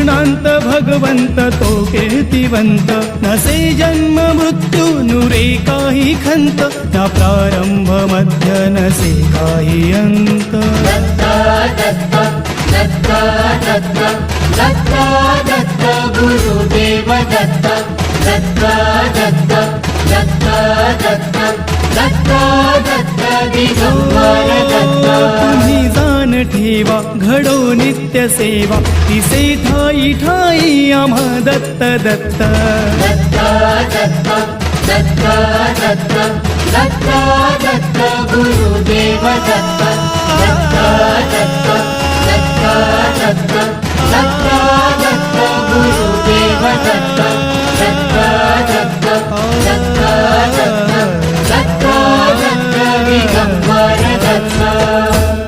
निष्णांत भगवंत तो कीर्तिवंत, नसे जन्म मृत्यू नुरे काही खंत, ना प्रारंभ मध्य नसे काही अंत. दत्ता दत्ता दत्ता दत्ता दत्ता दत्ता गुरुदेव दत्ता. दत्ता दत्ता दत्ता दत्ता दत्ता दत्ता दिगंबर दत्ता. तुम्ही जाण ठेवा घडो नित्य सेवा, तिसे ठाई ठाई आम्हा दत्त दत्त. दत्ता दत्ता दत्ता दत्ता दत्ता दत्ता गुरुदेव दत्ता.